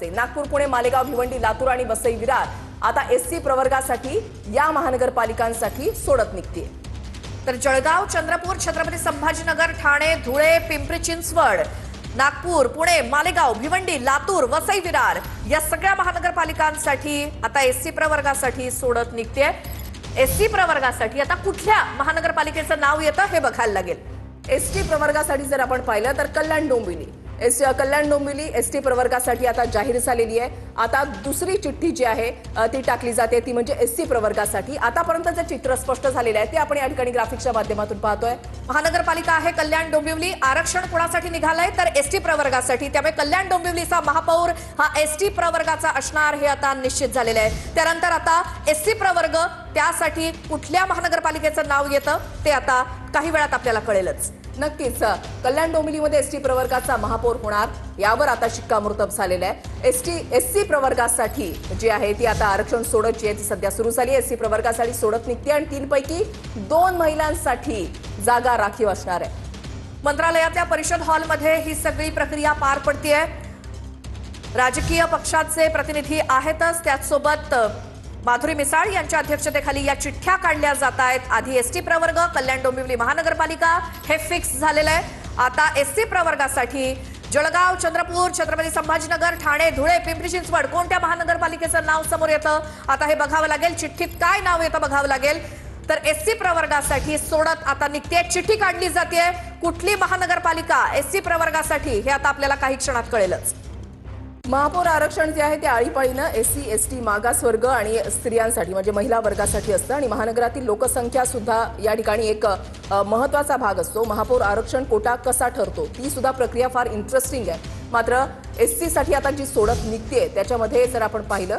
नागपूर, पुणे, मालेगाव, भिवंडी, लातूर आणि वसई विरार आता एससी प्रवर्गासाठी या महानगरपालिकांसाठी सोडत निघते। तर जळगाव, चंद्रपूर, छत्रपती संभाजीनगर, ठाणे, धुळे, पिंपरी चिंचवड, नागपूर, पुणे, मालेगाव, भिवंडी, लातूर, वसई विरार या सगळ्या महानगरपालिकांसाठी आता एससी प्रवर्गासाठी सोडत निघते। एससी प्रवर्गासाठी आता कुठल्या महानगरपालिकेचं नाव येतं हे बघायला लागेल। एसटी प्रवर्गासाठी जर आपण पाहिलं तर कल्याण डोंबिवली कल्याण डोंबिवली एसटी प्रवर्गासाठी आता जाहीर झालेली आहे। आता दुसरी चिठ्ठी जी आहे ती टाकली जाते, ती म्हणजे एससी प्रवर्गासाठी। आतापर्यंत जे चित्र स्पष्ट झालेले आहे ते आपण या ठिकाणी ग्राफिक्सच्या माध्यमातून पाहतोय। महानगरपालिका आहे कल्याण डोंबिवली, आरक्षण कोणासाठी निघालंय तर एसटी प्रवर्गासाठी। त्यामुळे कल्याण डोंबिवलीचा महापौर हा एसटी प्रवर्गाचा असणार हे आता निश्चित झालेलं आहे। त्यानंतर आता एससी प्रवर्ग त्यासाठी कुठल्या महानगरपालिकेचं नाव येतं ते आता काही वेळात आपल्याला कळेलच। नक्कीच कल्याण डोंबिवलीमध्ये एसटी प्रवर्गाचा महापौर होणार यावर आता शिक्कामोर्तब झालेलं आहे। एससी प्रवर्गासाठी जी आहे ती आता आरक्षण सोडत जी आहे ती सध्या सुरू झाली आहे। एससी प्रवर्गासाठी सोडत निघते आणि 3 पैकी 2 महिलांसाठी जागा राखीव असणार आहे। मंत्रालयातल्या परिषद हॉलमध्ये ही सगळी प्रक्रिया पार पडतेय। राजकीय पक्षाचे प्रतिनिधी आहेतच, त्याचसोबत माधुरी मिसाळ यांच्या अध्यक्षतेखाली या चिठ्ठ्या काढल्या जात आहेत। आधी एसटी प्रवर्ग, कल्याण डोंबिवली महानगरपालिका हे फिक्स झालेलं आहे। आता एससी प्रवर्गासाठी जळगाव, चंद्रपूर, छत्रपती संभाजीनगर, ठाणे, धुळे, पिंपरी चिंचवड कोणत्या महानगरपालिकेचं नाव समोर येतं आता हे बघावं लागेल। चिठ्ठीत काय नाव येतं बघावं लागेल। तर एससी प्रवर्गासाठी सोडत आता निघते, चिठ्ठी काढली जाते। कुठली महानगरपालिका एससी प्रवर्गासाठी हे आता आपल्याला काही क्षणात कळेलच। महापौर आरक्षण जे आहे ते आळीपाळीनं एससी एसटी मागासवर्ग आणि स्त्रियांसाठी म्हणजे महिला वर्गासाठी असतं आणि महानगरातील लोकसंख्या सुद्धा या ठिकाणी एक महत्त्वाचा भाग असतो। महापौर आरक्षण कोटा कसा ठरतो ती सुद्धा प्रक्रिया फार इंटरेस्टिंग आहे। मात्र एससी साठी आता जी सोडत निघते त्याच्यामध्ये जर आपण पाहिलं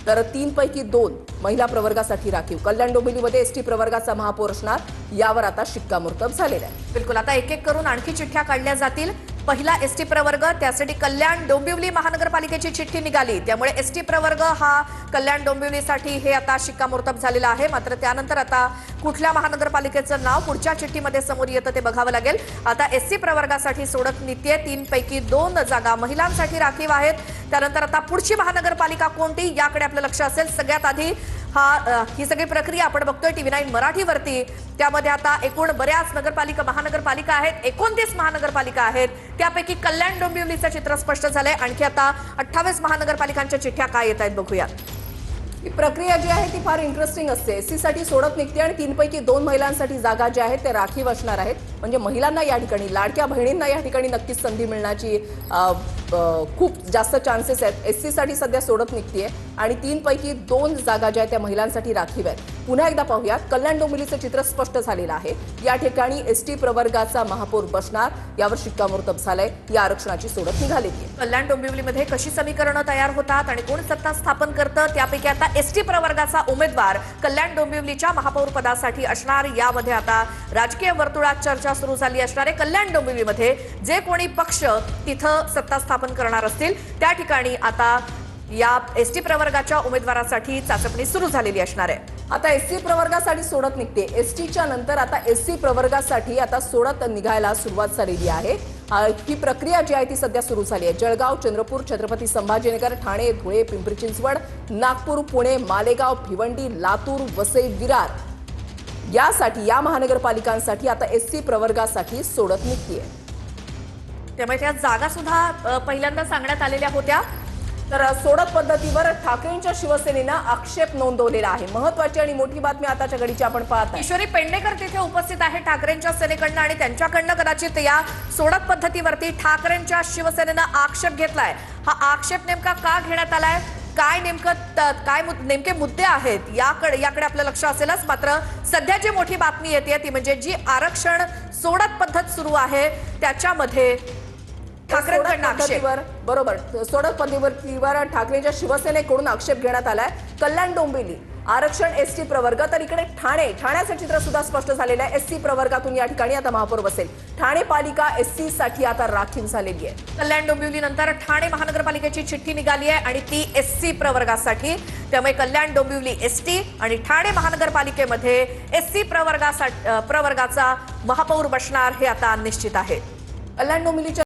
तर 3 पैकी 2 महिला प्रवर्गासाठी राखीव। कल्याण डोंबिवलीमध्ये एसटी प्रवर्गाचा महापौर असणार यावर आता शिक्कामोर्तब झालेलं आहे। बिलकुल, आता एक एक करून आणखी चिठ्ठ्या काढल्या जातील। पहिला एसटी प्रवर्ग, त्यासाठी कल्याण डोंबिवली महानगरपालिकेची चिठ्ठी निघाली, त्यामुळे एसटी प्रवर्ग हा कल्याण डोंबिवलीसाठी हे आता शिक्कामोर्तब झालेलं आहे। मात्र त्यानंतर आता कुठल्या महानगरपालिकेचं नाव पुढच्या चिठ्ठीमध्ये समोर येतं ते बघावं लागेल। आता एससी प्रवर्गासाठी सोडत निघते, 3 पैकी 2 जागा महिलांसाठी राखीव आहेत। त्यानंतर आता पुढची महानगरपालिका कोणती याकडे आपलं लक्ष असेल। सगळ्यात आधी ही सगळी प्रक्रिया आपण बघतोय TV9 मराठीवरती। त्यामध्ये आता एकूण बऱ्याच महानगरपालिका आहेत, 29 महानगरपालिका आहेत, त्यापैकी कल्याण डोंबिवलीचं चित्र स्पष्ट झालंय। आणखी आता 28 महानगरपालिकांच्या चिठ्ठ्या काय येत आहेत बघूयात। ही प्रक्रिया जी आहे ती फार इंटरेस्टिंग असते। एससी साठी सोडत निघते आणि 3 पैकी 2 महिलांसाठी जागा ज्या आहेत ते राखीव असणार आहेत। म्हणजे महिलांना या ठिकाणी, लाडक्या बहिणींना या ठिकाणी नक्कीच संधी मिळण्याची खूप जास्त चान्सेस आहेत। एससी साठी सध्या सोडत निघते आणि 3 पैकी 2 जागा ज्या आहेत त्या महिलांसाठी राखीव आहेत। पुन्हा एकदा पाहूयात, कल्याण डोंबिवलीचं चित्र स्पष्ट झालेलं आहे। या ठिकाणी एसटी प्रवर्गाचा महापौर बसणार यावर शिक्कामोर्तब झालंय। या आरक्षणाची सोडत निघाली आहे। कल्याण डोंबिवलीमध्ये कशी समीकरणं तयार होतात आणि कोण सत्ता स्थापन करतं त्यापैकी आता एसटी प्रवर्गाचा उमेदवार कल्याण डोंबिवलीच्या महापौर पदासाठी असणार। यामध्ये आता राजकीय वर्तुळात चर्चा सुरू झाली असणार आहे। कल्याण डोंबिवलीमध्ये जे कोणी पक्ष तिथं सत्ता स्थापन करणार असतील त्या ठिकाणी आता या एसटी प्रवर्गाच्या उमेदवारासाठी चाचपणी सुरू झालेली असणार आहे। आता एससी प्रवर्गासाठी सोडत निघते, एसटीच्या नंतर आता एससी प्रवर्गासाठी आता सोडत निघायला सुरुवात झालेली आहे। ही प्रक्रिया जी आहे ती सध्या सुरू झाली आहे। जळगाव, चंद्रपूर, छत्रपती संभाजीनगर, ठाणे, धुळे, पिंपरी चिंचवड, नागपूर, पुणे, मालेगाव, भिवंडी, लातूर, वसई विरार यासाठी या महानगरपालिकांसाठी आता एससी प्रवर्गासाठी सोडत निघते। त्यामुळे त्या जागा सुद्धा पहिल्यांदा सांगण्यात आलेल्या होत्या। तर सोडत पद्धतीवर ठाकरेंच्या शिवसेनेनं आक्षेप नोंदवलेला आहे। महत्त्वाची आणि मोठी बातमी आताच्या घडीची आपण पाहत आहे। किशोरी पेडणेकर तिथे उपस्थित आहे ठाकरेंच्या सेनेकडनं आणि त्यांच्याकडनं कदाचित या सोडत पद्धतीवरती ठाकरेंच्या शिवसेनेनं आक्षेप घेतलाय। हा आक्षेप नेमका का घेण्यात आलाय, काय नेमके मुद्दे आहेत याकडे आपलं लक्ष असेलच। मात्र सध्या जी मोठी बातमी येते ती म्हणजे जी आरक्षण सोडत पद्धत सुरू आहे त्याच्यामध्ये ठाकरेंकडनं आक्षेप, बरोबर, सोडत पद्धतीवर ठाकरेंच्या शिवसेनेकडून आक्षेप घेण्यात आलाय। कल्याण डोंबिवली आरक्षण एसटी प्रवर्ग, तर इकडे ठाण्याचं चित्र सुद्धा स्पष्ट झालेलं आहे। एससी प्रवर्गातून या ठिकाणी आता महापौर बसेल। ठाणे पालिका एससी साठी आता राखीव झालेली आहे। कल्याण डोंबिवली नंतर ठाणे महानगरपालिकेची चिठ्ठी निघाली आहे आणि ती एससी प्रवर्गासाठी। त्यामुळे कल्याण डोंबिवली एसटी आणि ठाणे महानगरपालिकेमध्ये एससी प्रवर्गाचा महापौर बसणार हे आता निश्चित आहे। कल्याण डोंबिवलीच्या